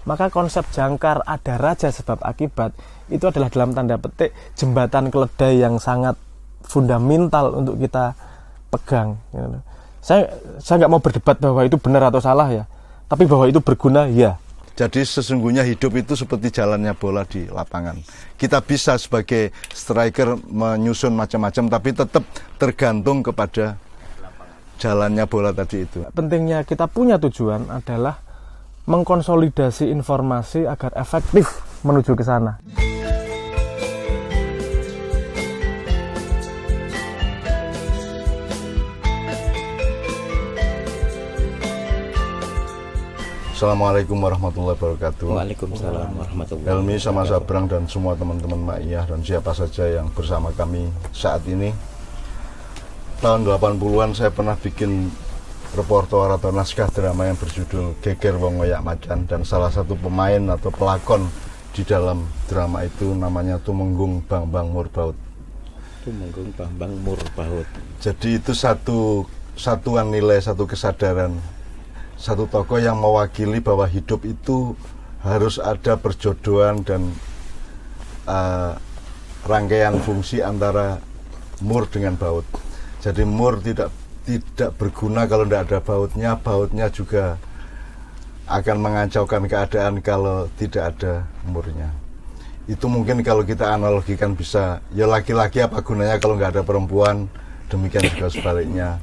Maka konsep jangkar ada raja sebab akibat itu adalah dalam tanda petik jembatan keledai yang sangat fundamental untuk kita pegang. Saya nggak mau berdebat bahwa itu benar atau salah ya, tapi bahwa itu berguna ya. Jadi sesungguhnya hidup itu seperti jalannya bola di lapangan. Kita bisa sebagai striker menyusun macam-macam, tapi tetap tergantung kepada jalannya bola tadi itu. Pentingnya kita punya tujuan adalah mengkonsolidasi informasi agar efektif menuju ke sana. Assalamualaikum warahmatullahi wabarakatuh. Waalaikumsalam warahmatullahi wabarakatuh. Helmi sama Sabrang dan semua teman-teman Ma'iyah dan siapa saja yang bersama kami saat ini. Tahun 80-an saya pernah bikin repertoar atau naskah drama yang berjudul Geger Wong Ngoyak Macan, dan salah satu pemain atau pelakon di dalam drama itu namanya Tumenggung Bambang Murbaut. Tumenggung Bambang Murbaut. Jadi itu satu satuan nilai, satu kesadaran, satu tokoh yang mewakili bahwa hidup itu harus ada perjodohan dan rangkaian fungsi antara mur dengan baut. Jadi mur tidak berguna kalau tidak ada bautnya, bautnya juga akan mengacaukan keadaan kalau tidak ada murnya. Itu mungkin kalau kita analogikan bisa, ya laki-laki apa gunanya kalau nggak ada perempuan, demikian juga sebaliknya.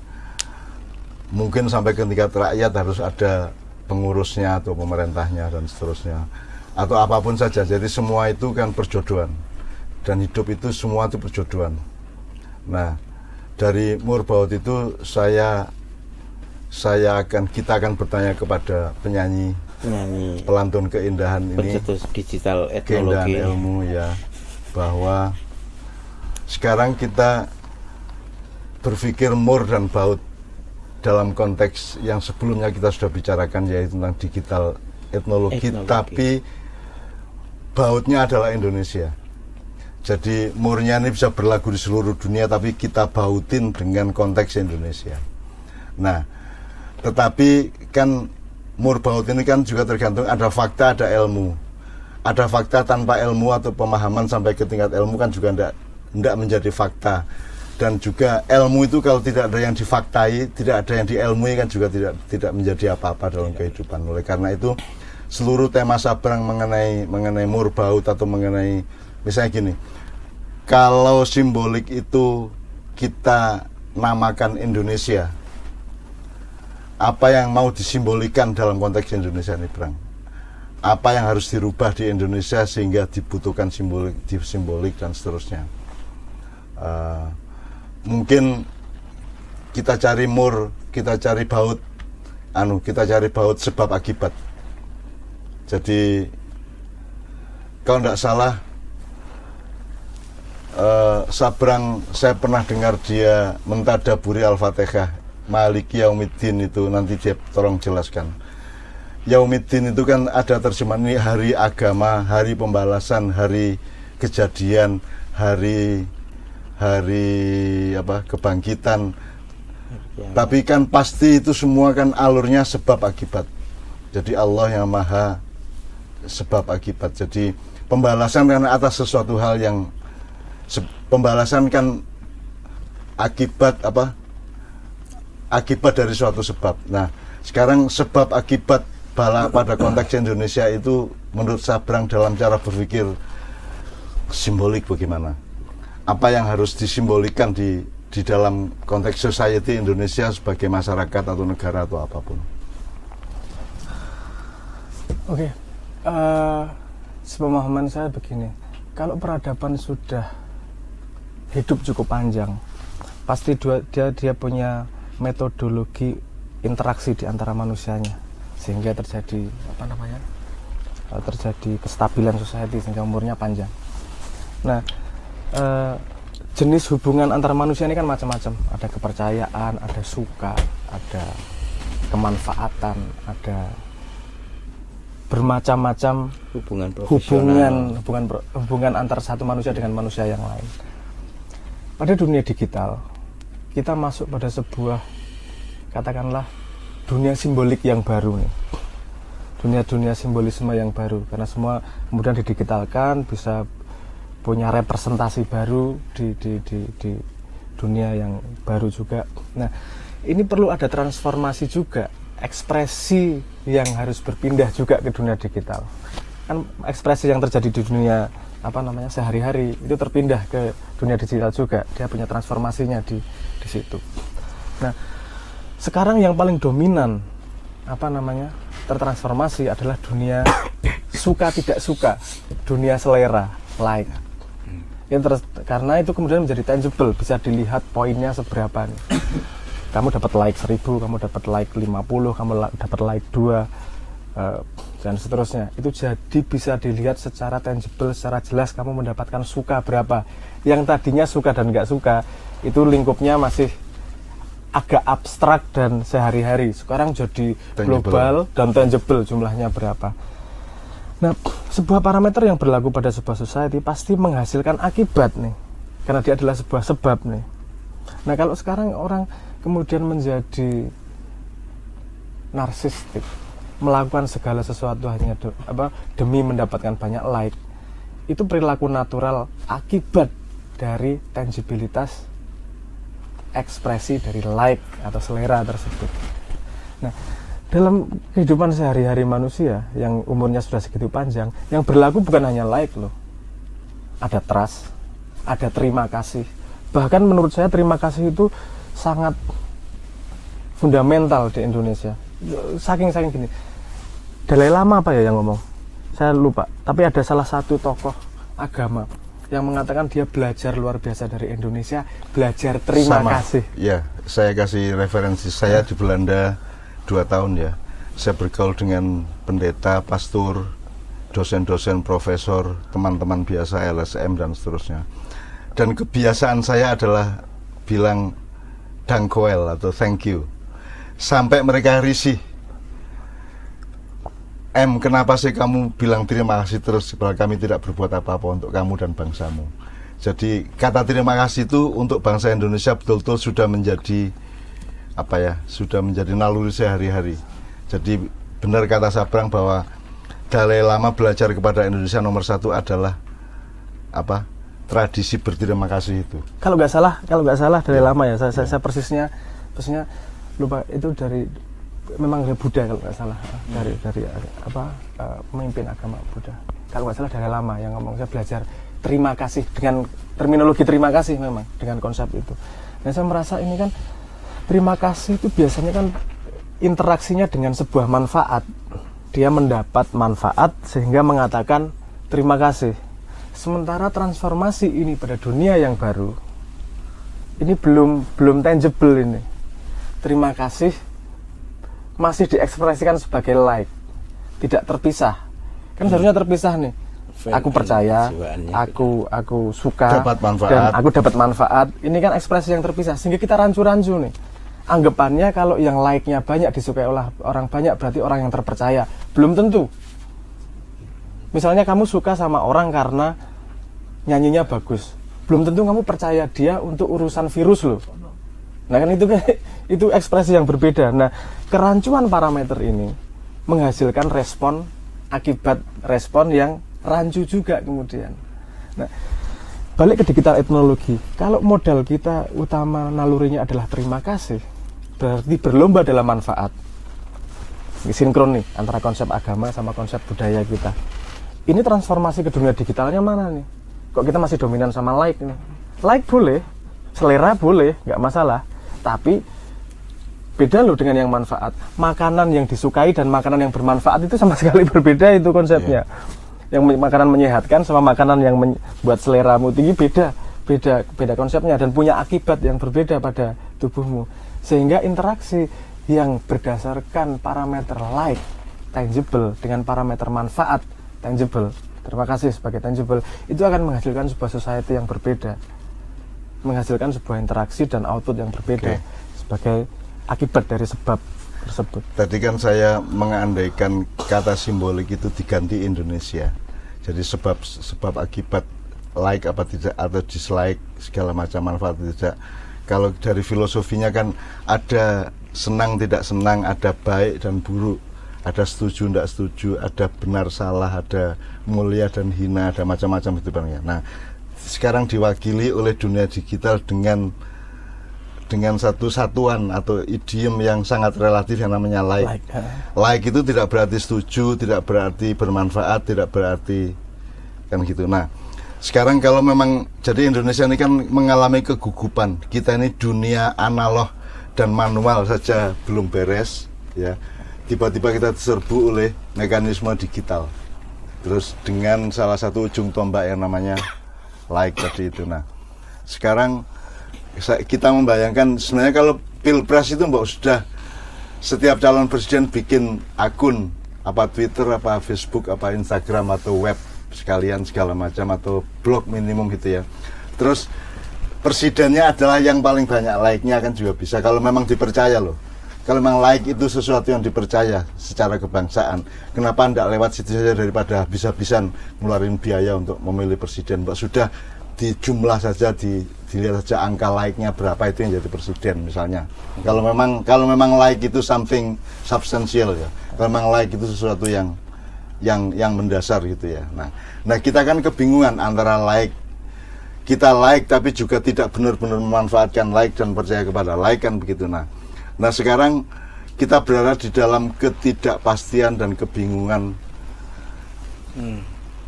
Mungkin sampai ke tingkat rakyat harus ada pengurusnya atau pemerintahnya dan seterusnya, atau apapun saja. Jadi semua itu kan perjodohan, dan hidup itu semua itu perjodohan. Nah, dari Murbaut itu kita akan bertanya kepada penyanyi pelantun keindahan ini, pencetus digital etnologi, keindahan ilmu ya, bahwa sekarang kita berpikir mur dan baut dalam konteks yang sebelumnya kita sudah bicarakan, yaitu tentang digital etnologi. Tapi bautnya adalah Indonesia. Jadi murnya ini bisa berlagu di seluruh dunia, tapi kita bautin dengan konteks Indonesia. Nah, tetapi kan mur baut ini kan juga tergantung, ada fakta, ada ilmu. Ada fakta tanpa ilmu atau pemahaman sampai ke tingkat ilmu kan juga tidak menjadi fakta. Dan juga ilmu itu kalau tidak ada yang difaktai, tidak ada yang diilmui kan juga tidak menjadi apa-apa dalam kehidupan. Oleh karena itu seluruh tema Sabrang mengenai mur baut atau mengenai misalnya gini, kalau simbolik itu kita namakan Indonesia, apa yang mau disimbolikan dalam konteks Indonesia ini, Brang? Apa yang harus dirubah di Indonesia sehingga dibutuhkan simbolik dan seterusnya? Mungkin kita cari mur, kita cari baut, sebab akibat. Jadi kalau tidak salah, Sabrang, saya pernah dengar dia mentadaburi Al-Fatihah, Maliki Yaumiddin itu, nanti dia tolong jelaskan. Yaumiddin itu kan ada terjemahan ini hari agama, hari pembalasan, hari kejadian, hari kebangkitan. Tapi kan pasti itu semua kan alurnya sebab akibat. Jadi Allah yang maha sebab akibat. Jadi pembalasan kan atas sesuatu hal yang pembalasan kan akibat dari suatu sebab. Nah, sekarang sebab akibat pada konteks Indonesia itu menurut Sabrang dalam cara berpikir simbolik bagaimana? Apa yang harus disimbolikan di dalam konteks society Indonesia sebagai masyarakat atau negara atau apapun? Oke, sepemahaman saya begini, kalau peradaban sudah hidup cukup panjang, pasti dia punya metodologi interaksi di antara manusianya, sehingga terjadi terjadi kestabilan society sehingga umurnya panjang. Nah, jenis hubungan antar manusia ini kan macam-macam. Ada kepercayaan, ada suka, ada kemanfaatan, ada bermacam-macam hubungan antar satu manusia dengan manusia yang lain. Pada dunia digital, kita masuk pada sebuah, katakanlah, dunia simbolik yang baru nih. dunia simbolisme yang baru, karena semua kemudian didigitalkan, bisa punya representasi baru di dunia yang baru juga. Nah, ini perlu ada transformasi juga, ekspresi yang harus berpindah juga ke dunia digital. Kan ekspresi yang terjadi di dunia sehari-hari itu terpindah ke dunia digital juga, dia punya transformasinya di situ. Nah, sekarang yang paling dominan tertransformasi adalah dunia suka tidak suka, dunia selera, like. Karena itu kemudian menjadi tangible, bisa dilihat poinnya seberapa nih. Kamu dapat like 1000, kamu dapat like 50, kamu dapat like 2, dan seterusnya. Itu jadi bisa dilihat secara tangible, secara jelas kamu mendapatkan suka berapa. Yang tadinya suka dan nggak suka, itu lingkupnya masih agak abstrak dan sehari-hari. Sekarang jadi global dan tangible, jumlahnya berapa. Nah, sebuah parameter yang berlaku pada sebuah society pasti menghasilkan akibat nih, karena dia adalah sebuah sebab nih. Nah, kalau sekarang orang kemudian menjadi narsistik, melakukan segala sesuatu hanya demi mendapatkan banyak like, itu perilaku natural akibat dari tangibilitas ekspresi dari like atau selera tersebut. Nah, dalam kehidupan sehari-hari manusia yang umurnya sudah segitu panjang, yang berlaku bukan hanya like loh. Ada trust, ada terima kasih. Bahkan menurut saya terima kasih itu sangat fundamental di Indonesia. Saking gini. Dalai Lama apa ya yang ngomong? Saya lupa. Tapi ada salah satu tokoh agama yang mengatakan dia belajar luar biasa dari Indonesia, belajar terima kasih. Ya, saya kasih referensi. Saya di Belanda 2 tahun ya. Saya bergaul dengan pendeta, pastor, dosen-dosen, profesor, teman-teman biasa, LSM dan seterusnya. Dan kebiasaan saya adalah bilang dankjewel atau thank you. Sampai mereka risih. Kenapa sih kamu bilang terima kasih terus padahal kami tidak berbuat apa-apa untuk kamu dan bangsamu. Jadi kata terima kasih itu untuk bangsa Indonesia betul-betul sudah menjadi sudah menjadi naluri sehari-hari. Jadi benar kata Sabrang bahwa Dalai Lama belajar kepada Indonesia nomor 1 adalah tradisi berterima kasih itu. Kalau nggak salah Dalai Lama ya, saya persisnya lupa, itu memang dari Buddha kalau nggak salah, dari pemimpin agama Buddha. Kalau nggak salah Dalai Lama yang ngomong, saya belajar terima kasih dengan terminologi terima kasih, memang dengan konsep itu. Dan saya merasa ini kan terima kasih itu biasanya kan interaksinya dengan sebuah manfaat. Dia mendapat manfaat sehingga mengatakan terima kasih. Sementara transformasi ini pada dunia yang baru, ini belum tangible ini. Terima kasih masih diekspresikan sebagai like, tidak terpisah. Kan seharusnya terpisah nih. Aku percaya, aku suka, dan aku dapat manfaat. Ini kan ekspresi yang terpisah, sehingga kita rancu-rancu nih. Anggapannya kalau yang like-nya banyak, disukai oleh orang banyak, berarti orang yang terpercaya. Belum tentu. Misalnya kamu suka sama orang karena nyanyinya bagus, belum tentu kamu percaya dia untuk urusan virus loh. Nah kan itu ekspresi yang berbeda. Nah, kerancuan parameter ini menghasilkan akibat respon yang rancu juga kemudian. Nah, balik ke digital etnologi, kalau modal kita utama nalurinya adalah terima kasih, berarti berlomba dalam manfaat. Ini sinkron nih antara konsep agama sama konsep budaya kita. Ini transformasi ke dunia digitalnya mana nih? Kok kita masih dominan sama like nih? Like boleh, selera boleh, nggak masalah. Tapi beda loh dengan yang manfaat. Makanan yang disukai dan makanan yang bermanfaat itu sama sekali berbeda itu konsepnya. Yang makanan menyehatkan sama makanan yang membuat seleramu tinggi beda konsepnya dan punya akibat yang berbeda pada tubuhmu. Sehingga interaksi yang berdasarkan parameter like tangible dengan parameter manfaat tangible, terima kasih sebagai tangible, itu akan menghasilkan sebuah society yang berbeda, menghasilkan sebuah interaksi dan output yang berbeda sebagai akibat dari sebab tersebut. Tadi kan saya mengandaikan kata simbolik itu diganti Indonesia. Jadi sebab akibat like apa tidak atau dislike segala macam manfaat tidak. Kalau dari filosofinya kan ada senang tidak senang, ada baik dan buruk, ada setuju tidak setuju, ada benar salah, ada mulia dan hina, ada macam-macam itu Bang ya. Nah, sekarang diwakili oleh dunia digital dengan satu satuan atau idiom yang sangat relatif yang namanya like. Like itu tidak berarti setuju, tidak berarti bermanfaat, tidak berarti kan gitu. Nah, sekarang kalau memang jadi Indonesia ini kan mengalami kegugupan. Kita ini dunia analog dan manual saja belum beres ya. Tiba-tiba kita diserbu oleh mekanisme digital. Terus dengan salah satu ujung tombak yang namanya like tadi itu. Nah, sekarang kita membayangkan sebenarnya kalau pilpres itu mbak sudah setiap calon presiden bikin akun apa Twitter, apa Facebook, apa Instagram atau web sekalian segala macam atau blog minimum gitu ya. Terus presidennya adalah yang paling banyak like-nya kan juga bisa kalau memang dipercaya loh. Kalau memang like itu sesuatu yang dipercaya secara kebangsaan, kenapa tidak lewat situ saja daripada habis-habisan ngeluarin biaya untuk memilih presiden? Mbak sudah di jumlah saja dilihat saja angka like-nya berapa itu yang jadi presiden misalnya. Kalau memang like itu something substansial ya. Kalau memang like itu sesuatu yang mendasar gitu ya. Nah kita kan kebingungan antara kita like tapi juga tidak benar-benar memanfaatkan like dan percaya kepada like kan begitu. Nah sekarang kita berada di dalam ketidakpastian dan kebingungan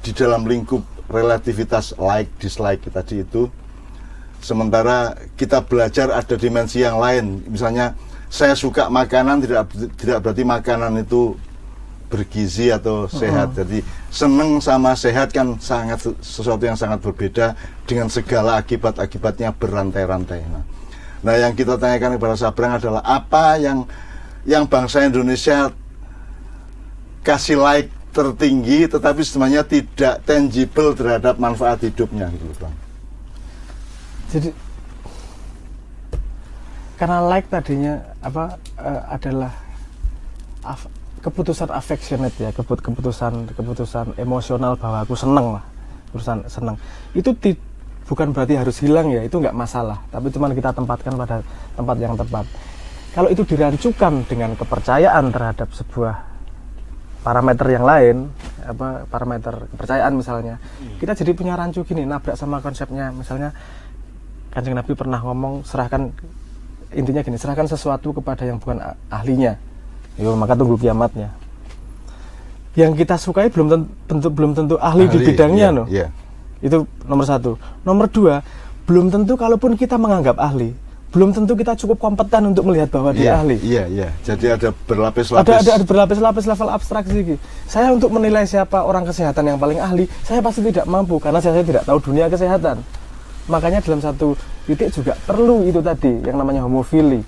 di dalam lingkup relativitas like dislike tadi itu. Sementara kita belajar ada dimensi yang lain. Misalnya saya suka makanan tidak berarti makanan itu bergizi atau sehat. Jadi seneng sama sehat kan sesuatu yang sangat berbeda dengan segala akibat-akibatnya berantai-rantai. Nah yang kita tanyakan kepada Sabrang adalah apa yang bangsa Indonesia kasih like tertinggi tetapi sebenarnya tidak tangible terhadap manfaat hidupnya gitu Bang. Jadi karena like tadinya adalah keputusan affectionate ya, keputusan emosional bahwa aku seneng lah, keputusan seneng. Itu bukan berarti harus hilang ya, itu nggak masalah. Tapi cuma kita tempatkan pada tempat yang tepat. Kalau itu dirancukan dengan kepercayaan terhadap sebuah parameter yang lain, parameter kepercayaan misalnya, kita jadi punya rancu gini, nabrak sama konsepnya. Misalnya Kanjeng Nabi pernah ngomong intinya gini, serahkan sesuatu kepada yang bukan ahlinya, maka tunggu kiamatnya. Yang kita sukai belum tentu ahli di bidangnya, Itu nomor satu. Nomor dua, belum tentu kalaupun kita menganggap ahli, belum tentu kita cukup kompeten untuk melihat bahwa dia ahli. Iya. Jadi ada berlapis-lapis. Ada berlapis-lapis level abstraksi gitu. Saya untuk menilai siapa orang kesehatan yang paling ahli, saya pasti tidak mampu karena saya tidak tahu dunia kesehatan. Makanya dalam satu titik juga perlu itu tadi yang namanya homofili.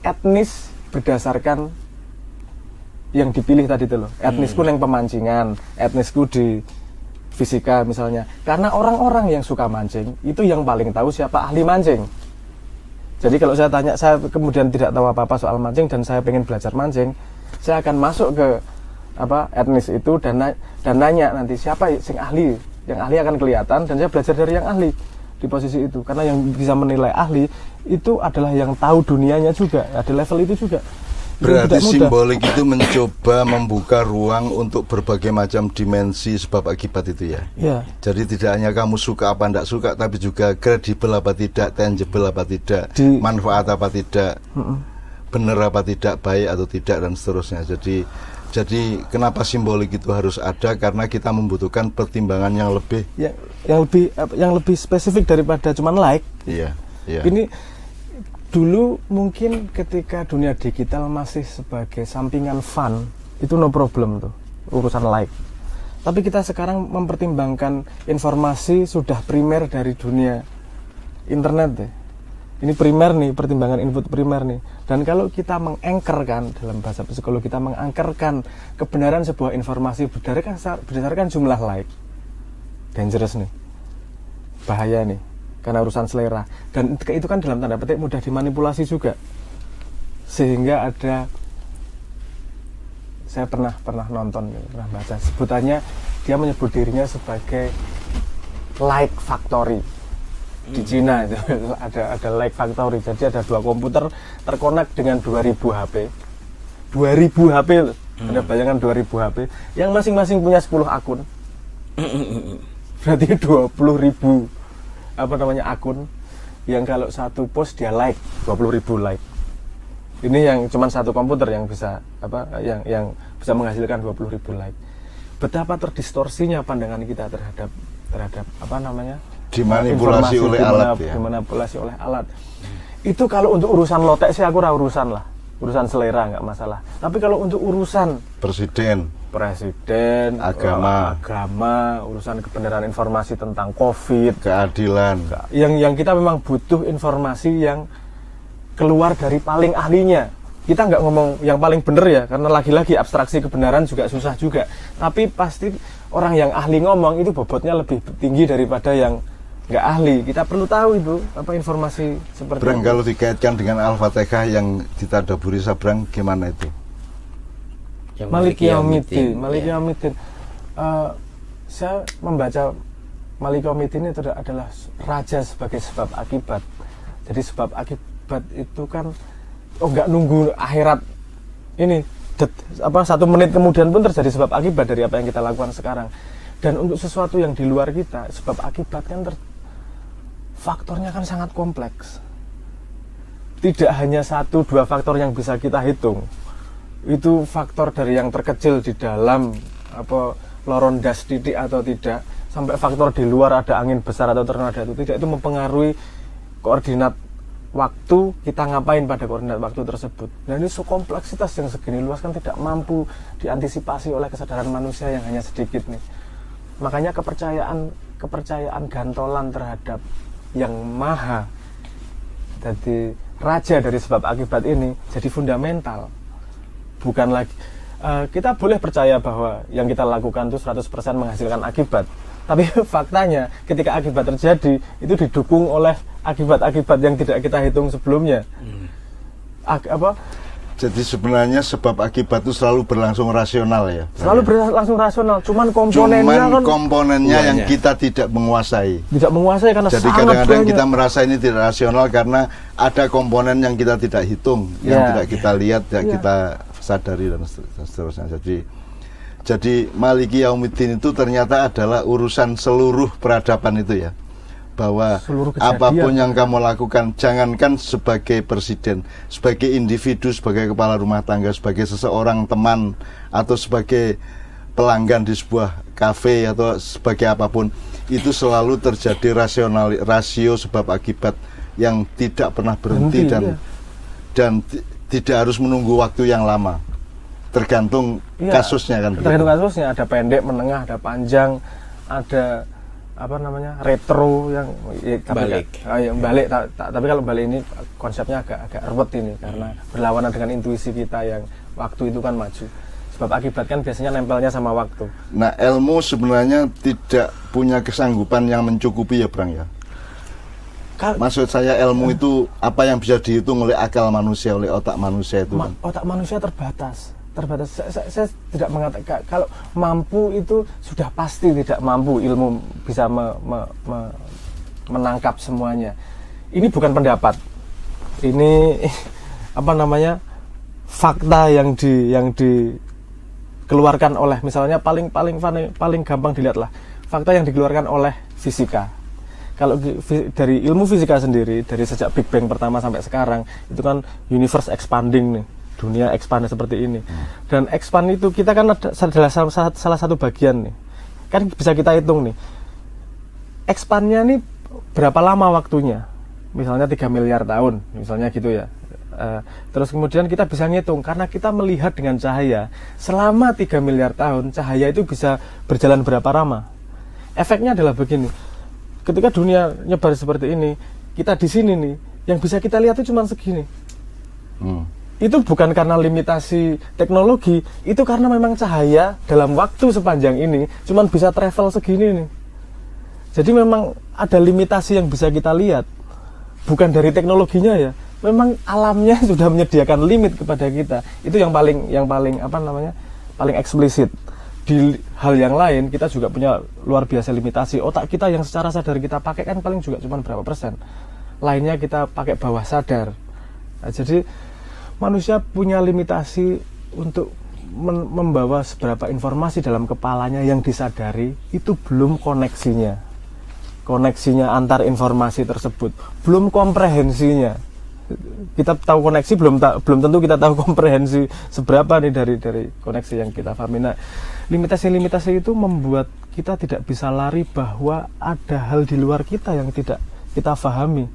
Etnis berdasarkan yang dipilih tadi itu loh. Etnisku yang pemancingan, etnisku di fisika misalnya. Karena orang-orang yang suka mancing itu yang paling tahu siapa ahli mancing. Jadi kalau saya tanya, saya kemudian tidak tahu apa-apa soal mancing dan saya pengen belajar mancing, saya akan masuk ke etnis itu dan nanya nanti siapa yang ahli. Yang ahli akan kelihatan dan saya belajar dari yang ahli di posisi itu. Karena yang bisa menilai ahli itu adalah yang tahu dunianya juga, ada level itu juga. Berarti simbolik itu mencoba membuka ruang untuk berbagai macam dimensi sebab akibat itu ya. Jadi tidak hanya kamu suka apa tidak suka, tapi juga kredibel apa tidak, tangible apa tidak, manfaat apa tidak, benar apa tidak, baik atau tidak dan seterusnya. Jadi kenapa simbolik itu harus ada? Karena kita membutuhkan pertimbangan yang lebih spesifik daripada cuman like. Iya. Ini dulu mungkin ketika dunia digital masih sebagai sampingan fun, itu no problem tuh urusan like. Tapi kita sekarang mempertimbangkan informasi sudah primer dari dunia internet deh. Ini primer nih, pertimbangan input primer nih. Dan kalau kita mengangkerkan, dalam bahasa psikologi kita mengangkerkan kebenaran sebuah informasi berdasarkan jumlah like, dangerous nih, bahaya nih, karena urusan selera. Dan itu kan dalam tanda petik mudah dimanipulasi juga. Sehingga saya pernah nonton, pernah baca, sebutannya dia menyebut dirinya sebagai like factory. di Cina itu ada Lake Factory. Jadi ada 2 komputer terkonek dengan 2000 HP. 2000 HP loh. Ada bayangan 2000 HP yang masing-masing punya 10 akun. Berarti 20.000 akun yang kalau satu post dia like 20.000 like. Ini yang cuma satu komputer yang bisa yang bisa menghasilkan 20.000 like. Betapa terdistorsinya pandangan kita terhadap dimanipulasi oleh alat ya. Dimanipulasi oleh alat. Itu kalau untuk urusan lotek sih aku urusan lah. Urusan selera nggak masalah. Tapi kalau untuk urusan presiden, agama, urusan kebenaran informasi tentang COVID, keadilan, yang kita memang butuh informasi yang keluar dari paling ahlinya. Kita nggak ngomong yang paling benar ya, karena lagi-lagi abstraksi kebenaran juga susah juga. Tapi pasti orang yang ahli ngomong itu bobotnya lebih tinggi daripada yang nggak ahli. Kita perlu tahu itu informasi seperti Brang, itu. kalau dikaitkan dengan Al-Fatihah yang ditadaburi Sabrang, gimana itu? Maliki Yaumiddin. Saya membaca Maliki Yaumiddin itu adalah raja sebagai sebab akibat. Jadi sebab akibat itu kan nggak nunggu akhirat ini 1 menit kemudian pun terjadi sebab akibat dari apa yang kita lakukan sekarang. Dan untuk sesuatu yang di luar kita, sebab akibat kan faktornya kan sangat kompleks. Tidak hanya 1-2 faktor yang bisa kita hitung. Itu faktor dari yang terkecil di dalam loron das titik atau tidak, sampai faktor di luar ada angin besar atau tornado atau tidak, itu mempengaruhi koordinat waktu kita ngapain pada koordinat waktu tersebut. Dan ini kompleksitas yang segini luas kan tidak mampu diantisipasi oleh kesadaran manusia yang hanya sedikit nih. Makanya kepercayaan gantolan terhadap yang maha, jadi raja dari sebab akibat ini jadi fundamental. Bukan lagi kita boleh percaya bahwa yang kita lakukan itu 100% menghasilkan akibat, tapi faktanya ketika akibat terjadi itu didukung oleh akibat-akibat yang tidak kita hitung sebelumnya. Jadi sebenarnya sebab akibat itu selalu berlangsung rasional ya? Selalu berlangsung rasional, cuman komponennya yang kita tidak menguasai. Tidak menguasai karena jadi kadang-kadang kita merasa ini tidak rasional karena ada komponen yang kita tidak hitung, yang tidak kita lihat, tidak kita sadari dan seterusnya. Jadi Maliki Yaumiddin itu ternyata adalah urusan seluruh peradaban itu ya. Bahwa apapun yang kamu lakukan, jangankan sebagai presiden, sebagai individu, sebagai kepala rumah tangga, sebagai seseorang teman, atau sebagai pelanggan di sebuah kafe, atau sebagai apapun, itu selalu terjadi rasio sebab akibat yang tidak pernah berhenti dan tidak harus menunggu waktu yang lama. Tergantung kasusnya kan. Tergantung kasusnya, ada pendek, menengah, ada panjang, ada retro yang balik. Tapi kalau balik ini konsepnya agak ruwet ini karena berlawanan dengan intuisi kita yang waktu itu kan maju. Sebab akibat kan biasanya nempelnya sama waktu. Nah, ilmu sebenarnya tidak punya kesanggupan yang mencukupi ya, Brang ya. Maksud saya ilmu itu apa yang bisa dihitung oleh akal manusia, oleh otak manusia itu. Otak manusia terbatas. Saya tidak mengatakan kalau mampu itu sudah pasti tidak mampu, ilmu bisa menangkap semuanya. Ini bukan pendapat, ini fakta yang dikeluarkan oleh, misalnya paling gampang dilihatlah fakta yang dikeluarkan oleh fisika. Kalau dari ilmu fisika sendiri, dari sejak Big Bang pertama sampai sekarang itu kan universe expanding nih, dunia expand seperti ini. Dan expand itu kita kan adalah salah satu bagian nih. Kan bisa kita hitung nih. Expandnya nih berapa lama waktunya? Misalnya 3 miliar tahun, misalnya gitu ya. Terus kemudian kita bisa ngitung karena kita melihat dengan cahaya. Selama 3 miliar tahun, cahaya itu bisa berjalan berapa lama? Efeknya adalah begini. Ketika dunia nyebar seperti ini, kita di sini nih, yang bisa kita lihat itu cuma segini. Itu bukan karena limitasi teknologi, itu karena memang cahaya dalam waktu sepanjang ini cuman bisa travel segini nih. Jadi memang ada limitasi yang bisa kita lihat, bukan dari teknologinya ya. Memang alamnya sudah menyediakan limit kepada kita. Itu yang paling paling eksplisit. di hal yang lain kita juga punya luar biasa limitasi. Otak kita yang secara sadar kita pakai kan paling juga cuma berapa persen, lainnya kita pakai bawah sadar. Nah, jadi manusia punya limitasi untuk membawa seberapa informasi dalam kepalanya yang disadari, itu belum koneksinya antar informasi tersebut, belum komprehensinya. Kita tahu koneksi, belum tentu kita tahu komprehensi seberapa nih dari koneksi yang kita pahami. Nah, limitasi itu membuat kita tidak bisa lari bahwa ada hal di luar kita yang tidak kita pahami,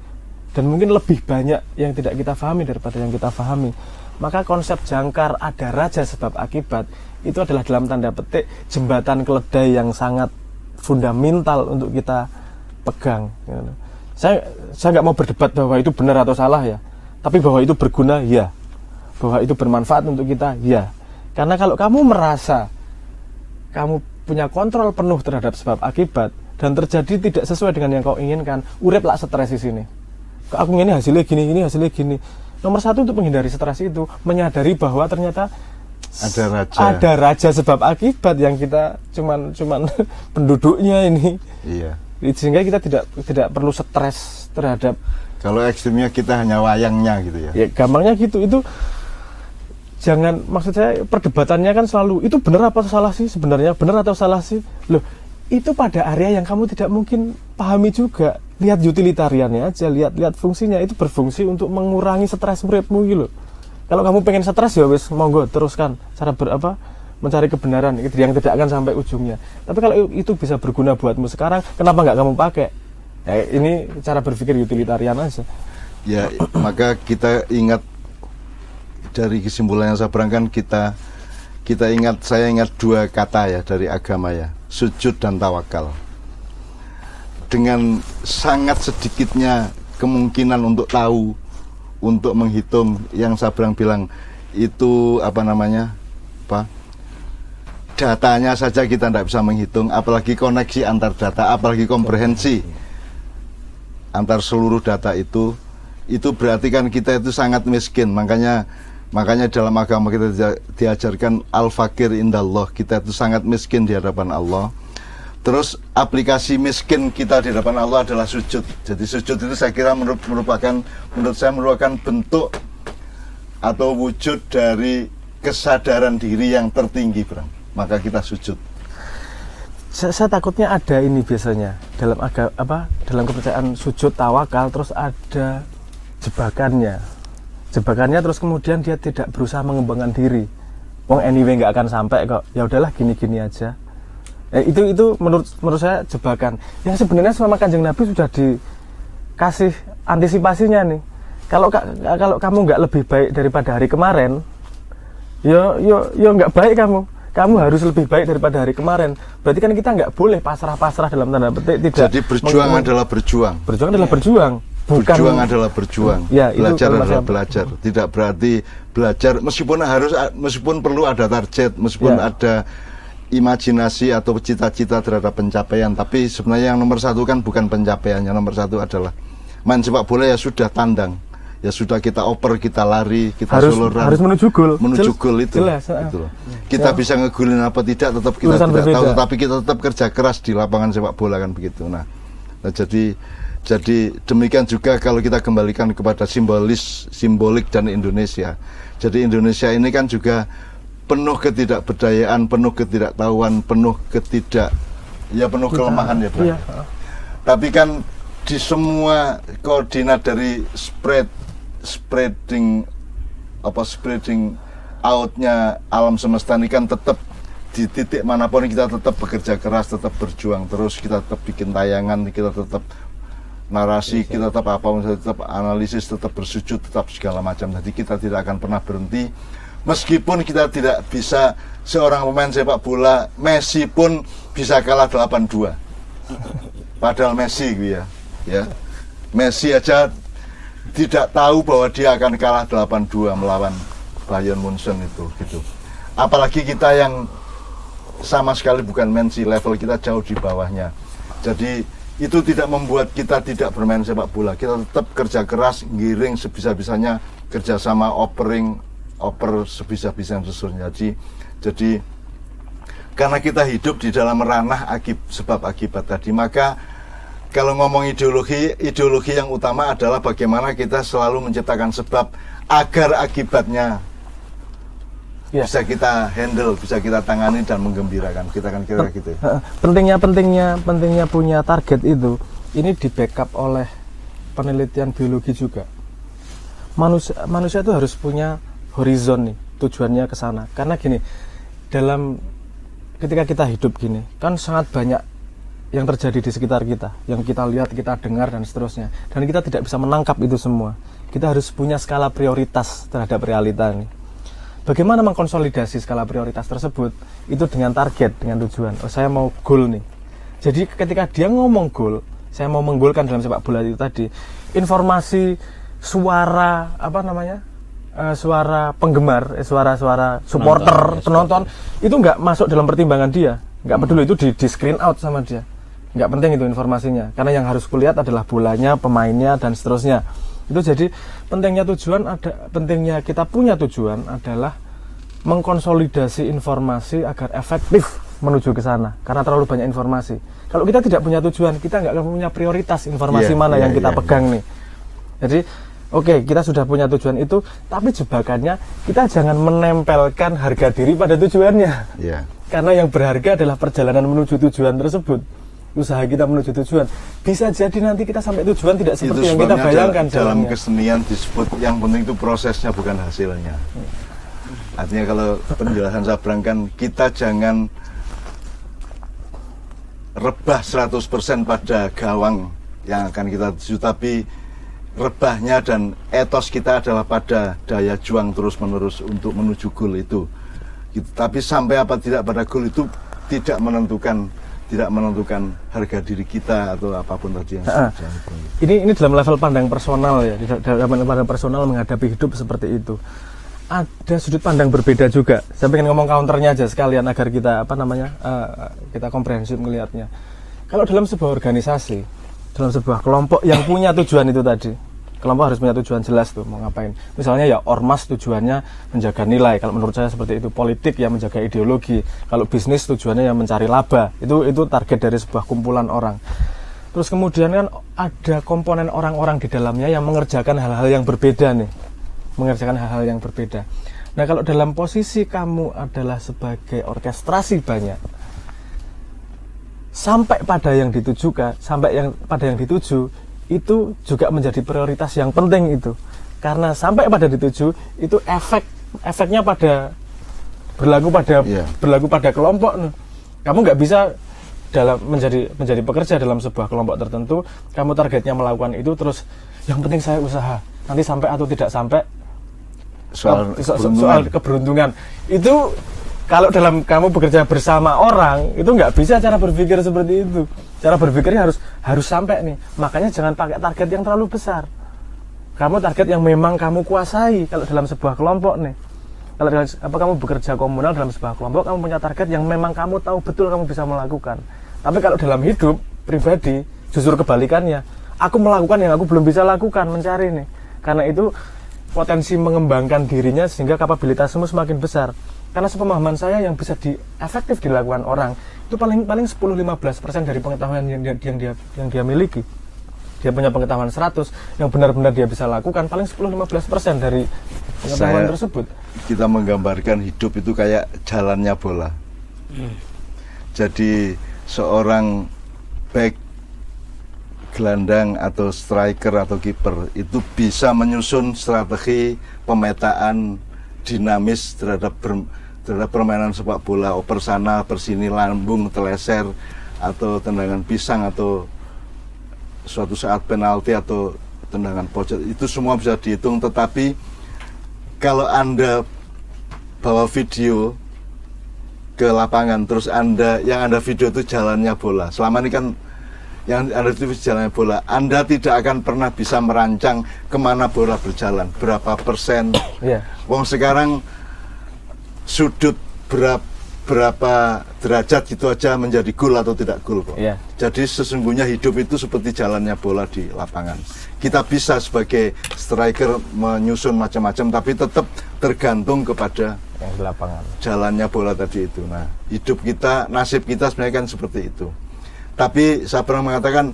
dan mungkin lebih banyak yang tidak kita pahami daripada yang kita pahami. Maka konsep jangkar ada raja sebab akibat itu adalah dalam tanda petik jembatan keledai yang sangat fundamental untuk kita pegang. Saya nggak mau berdebat bahwa itu benar atau salah ya, tapi bahwa itu berguna ya, bahwa itu bermanfaat untuk kita ya. Karena kalau kamu merasa kamu punya kontrol penuh terhadap sebab akibat dan terjadi tidak sesuai dengan yang kau inginkan, uriplah stres di sini. Aku ini hasilnya gini, ini hasilnya gini. Nomor satu untuk menghindari stres itu menyadari bahwa ternyata ada raja sebab akibat yang kita cuman penduduknya ini. Iya. Sehingga kita tidak perlu stres terhadap. Kalau ekstrimnya kita hanya wayangnya gitu ya. Ya gampangnya gitu. Itu jangan, maksud saya perdebatannya kan selalu itu benar apa salah sih sebenarnya, benar atau salah sih. Loh, itu pada area yang kamu tidak mungkin pahami juga. Lihat utilitariannya aja, lihat fungsinya, itu berfungsi untuk mengurangi stres uripmu gitu. Kalau kamu pengen stres ya wis monggo teruskan cara mencari kebenaran yang tidak akan sampai ujungnya. Tapi kalau itu bisa berguna buatmu sekarang, kenapa nggak kamu pakai? Ya, ini cara berpikir utilitarian aja. Ya, maka kita ingat dari kesimpulan yang saya berangkan, saya ingat dua kata ya dari agama ya, sujud dan tawakal. Dengan sangat sedikitnya kemungkinan untuk tahu, untuk menghitung, yang Sabrang bilang itu datanya saja kita tidak bisa menghitung, apalagi koneksi antar data, apalagi komprehensi antar seluruh data itu berarti kan kita itu sangat miskin. Makanya dalam agama kita diajarkan al-fakir indallah, kita itu sangat miskin di hadapan Allah. Terus aplikasi miskin kita di hadapan Allah adalah sujud. Jadi sujud itu saya kira menurut saya merupakan bentuk atau wujud dari kesadaran diri yang tertinggi, Bram. Maka kita sujud. Saya takutnya ada ini biasanya dalam kepercayaan sujud tawakal, terus ada jebakannya terus kemudian dia tidak berusaha mengembangkan diri. Wong anyway nggak akan sampai kok. Ya udahlah gini-gini aja. Itu menurut saya jebakan yang sebenarnya selama Kanjeng Nabi sudah dikasih antisipasinya nih. Kalau kamu nggak lebih baik daripada hari kemarin, yo nggak baik kamu harus lebih baik daripada hari kemarin. Berarti kan kita nggak boleh pasrah dalam tanda petik. Jadi berjuang adalah berjuang. Berjuang adalah berjuang. Berjuang adalah berjuang. Ya, belajar adalah belajar. Tidak berarti belajar meskipun perlu ada target, meskipun ada imajinasi atau cita-cita terhadap pencapaian, tapi sebenarnya yang nomor satu kan bukan pencapaiannya. Nomor satu adalah main sepak bola, ya sudah tandang, ya sudah kita oper, kita lari, kita suluran, harus menuju gol itu. Gitu loh. Kita bisa ngegulin apa tidak tetap kita tidak tahu, tetapi kita tetap kerja keras di lapangan sepak bola kan begitu. Nah jadi demikian juga kalau kita kembalikan kepada simbolik dan Indonesia. Jadi Indonesia ini kan juga penuh ketidakberdayaan, penuh ketidaktahuan, penuh kelemahan ya, Bro. Iya. Tapi kan di semua koordinat dari spreading outnya alam semesta ini kan tetap di titik manapun kita tetap bekerja keras, tetap berjuang terus, kita tetap bikin tayangan, kita tetap narasi, kita tetap tetap analisis, tetap bersujud, tetap segala macam. Jadi kita tidak akan pernah berhenti. Meskipun kita tidak bisa, seorang pemain sepak bola Messi pun bisa kalah 8-2. Padahal Messi ya. Messi aja tidak tahu bahwa dia akan kalah 8-2 melawan Bayern Munchen itu gitu. Apalagi kita yang sama sekali bukan Messi, level kita jauh di bawahnya. Jadi itu tidak membuat kita tidak bermain sepak bola. Kita tetap kerja keras, giring sebisa-bisanya, kerjasama oper sebisa-bisanya sesuatu. Jadi karena kita hidup di dalam ranah sebab akibat tadi. Maka kalau ngomong ideologi yang utama adalah bagaimana kita selalu menciptakan sebab agar akibatnya bisa kita handle, bisa kita tangani dan menggembirakan. Kita kan kira gitu. Pentingnya punya target itu, ini di backup oleh penelitian biologi juga. Manusia itu harus punya horizon nih, tujuannya ke sana. Karena gini, ketika kita hidup gini, kan sangat banyak yang terjadi di sekitar kita, yang kita lihat, kita dengar dan seterusnya. Dan kita tidak bisa menangkap itu semua. Kita harus punya skala prioritas terhadap realita nih. Bagaimana mengkonsolidasi skala prioritas tersebut? Itu dengan target, dengan tujuan. Oh, saya mau goal nih. Jadi ketika dia ngomong goal, saya mau menggolkan dalam sepak bola itu tadi, informasi, suara suara penggemar, suara supporter, penonton, itu nggak masuk dalam pertimbangan dia. Nggak peduli, itu di screen out sama dia. Nggak penting itu informasinya. Karena yang harus kulihat adalah bolanya, pemainnya, dan seterusnya. Itu jadi pentingnya kita punya tujuan adalah mengkonsolidasi informasi agar efektif menuju ke sana, karena terlalu banyak informasi. Kalau kita tidak punya tujuan, kita nggak akan punya prioritas informasi mana yang kita pegang nih. Jadi oke, kita sudah punya tujuan itu, tapi jebakannya kita jangan menempelkan harga diri pada tujuannya. Karena yang berharga adalah perjalanan menuju tujuan tersebut. Usaha kita menuju tujuan. Bisa jadi nanti kita sampai tujuan tidak seperti yang kita bayangkan. Dalam kesenian disebut yang penting itu prosesnya, bukan hasilnya. Artinya kalau penjelasan Sabrang kan, kita jangan rebah 100% pada gawang yang akan kita tuju, tapi rebahnya dan etos kita adalah pada daya juang terus-menerus untuk menuju goal itu. Tapi sampai apa tidak pada goal itu tidak menentukan harga diri kita atau apapun tadi yang ini dalam level pandang personal ya, dalam pandang personal menghadapi hidup seperti itu. Ada sudut pandang berbeda juga. Saya pengen ngomong counternya aja sekalian agar kita kita komprehensif melihatnya. Kalau dalam sebuah organisasi, dalam sebuah kelompok yang punya tujuan itu tadi, kelompok harus punya tujuan jelas tuh mau ngapain. Misalnya ya ormas tujuannya menjaga nilai, kalau menurut saya seperti itu. Politik ya menjaga ideologi, kalau bisnis tujuannya yang mencari laba. Itu target dari sebuah kumpulan orang. Terus kemudian kan ada komponen orang-orang di dalamnya yang mengerjakan hal-hal yang berbeda nih, Nah kalau dalam posisi kamu adalah sebagai orkestrasi banyak, sampai pada yang ditujukan, pada yang dituju itu juga menjadi prioritas yang penting itu. Karena sampai pada dituju itu efeknya berlaku pada kelompok. Kamu nggak bisa menjadi pekerja dalam sebuah kelompok tertentu, kamu targetnya melakukan itu terus yang penting saya usaha, nanti sampai atau tidak sampai soal keberuntungan. Itu kalau dalam kamu bekerja bersama orang, itu nggak bisa cara berpikir seperti itu. Cara berpikirnya harus sampai nih. Makanya jangan pakai target yang terlalu besar. Kamu target yang memang kamu kuasai. Kalau dalam sebuah kelompok nih, kalau kamu bekerja komunal dalam sebuah kelompok, kamu punya target yang memang kamu tahu betul kamu bisa melakukan. Tapi kalau dalam hidup pribadi, justru kebalikannya. Aku melakukan yang aku belum bisa lakukan, mencari nih. Karena itu potensi mengembangkan dirinya sehingga kapabilitasmu semakin besar. Karena sepemahaman saya yang bisa efektif dilakukan orang itu paling 10-15% dari pengetahuan yang dia miliki. Dia punya pengetahuan 100 yang benar-benar dia bisa lakukan, paling 10-15% dari pengetahuan tersebut. Kita menggambarkan hidup itu kayak jalannya bola. Jadi seorang back, gelandang atau striker atau kiper itu bisa menyusun strategi pemetaan dinamis terhadap permainan sepak bola, oper sana, oper sini, lambung, teleser, atau tendangan pisang, atau suatu saat penalti atau tendangan pojok. Itu semua bisa dihitung. Tetapi kalau Anda bawa video ke lapangan, terus yang Anda video itu jalannya bola. Selama ini kan yang Anda itu jalannya bola, Anda tidak akan pernah bisa merancang kemana bola berjalan, berapa persen. Wong sekarang sudut berapa derajat gitu aja menjadi gol atau tidak gol kok. Iya. Jadi sesungguhnya hidup itu seperti jalannya bola di lapangan. Kita bisa sebagai striker menyusun macam-macam, tapi tetap tergantung kepada yang di lapangan. Jalannya bola tadi itu. Nah, hidup kita, nasib kita sebenarnya kan seperti itu. Tapi saya pernah mengatakan,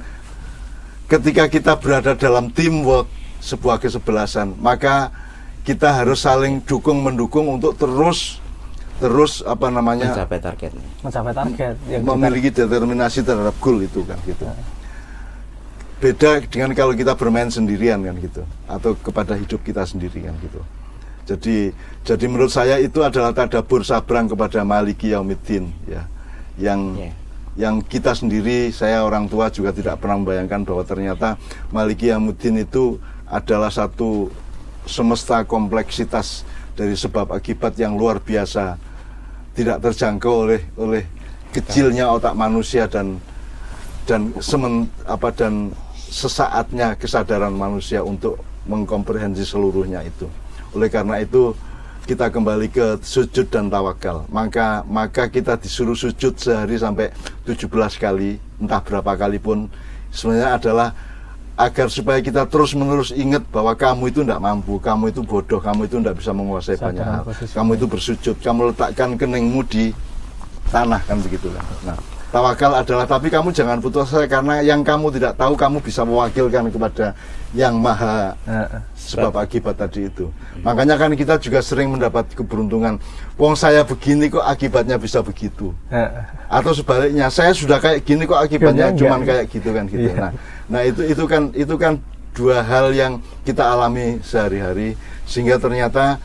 ketika kita berada dalam teamwork, sebuah kesebelasan, maka kita harus saling dukung mendukung untuk terus apa namanya mencapai targetnya. Mencapai target yang memiliki determinasi terhadap goal itu kan gitu. Beda dengan kalau kita bermain sendirian kan gitu, atau kepada hidup kita sendiri kan gitu. Jadi menurut saya itu adalah tadabur sabrang kepada Maliki Yaumiddin ya, yang kita sendiri, saya orang tua juga tidak pernah membayangkan bahwa ternyata Maliki Yaumiddin itu adalah satu semesta kompleksitas dari sebab akibat yang luar biasa, tidak terjangkau oleh kecilnya otak manusia dan sesaatnya kesadaran manusia untuk mengkomprehensi seluruhnya itu. Oleh karena itu kita kembali ke sujud dan tawakal. Maka kita disuruh sujud sehari sampai 17 kali, entah berapa kali pun, sebenarnya adalah agar supaya kita terus-menerus ingat bahwa kamu itu tidak mampu, kamu itu bodoh, kamu itu tidak bisa menguasai banyak hal. Kamu itu bersujud, kamu letakkan keningmu di tanah, kan begitulah. Nah, tawakal adalah, tapi kamu jangan putus asa, karena yang kamu tidak tahu kamu bisa mewakilkan kepada yang maha sebab akibat tadi itu. Makanya kan kita juga sering mendapat keberuntungan. Wong saya begini kok akibatnya bisa begitu. Atau sebaliknya, saya sudah kayak gini kok akibatnya cuman kayak gitu kan gitu. Nah itu kan dua hal yang kita alami sehari-hari, sehingga ternyata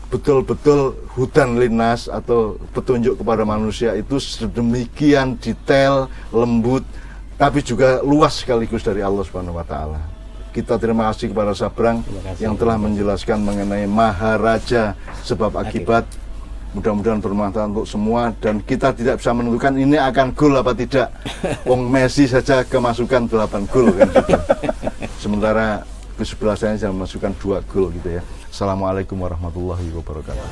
betul-betul hudan linnas atau petunjuk kepada manusia itu sedemikian detail, lembut, tapi juga luas sekaligus dari Allah Subhanahu wa taala. Kita terima kasih kepada Sabrang yang telah menjelaskan mengenai Maharaja sebab akibat. Mudah-mudahan bermanfaat untuk semua, dan kita tidak bisa menentukan ini akan gol apa tidak. Wong Messi saja kemasukan 8 gol kan gitu. Sementara kesebelasannya bisa memasukkan 2 gol gitu ya. Assalamualaikum warahmatullahi wabarakatuh.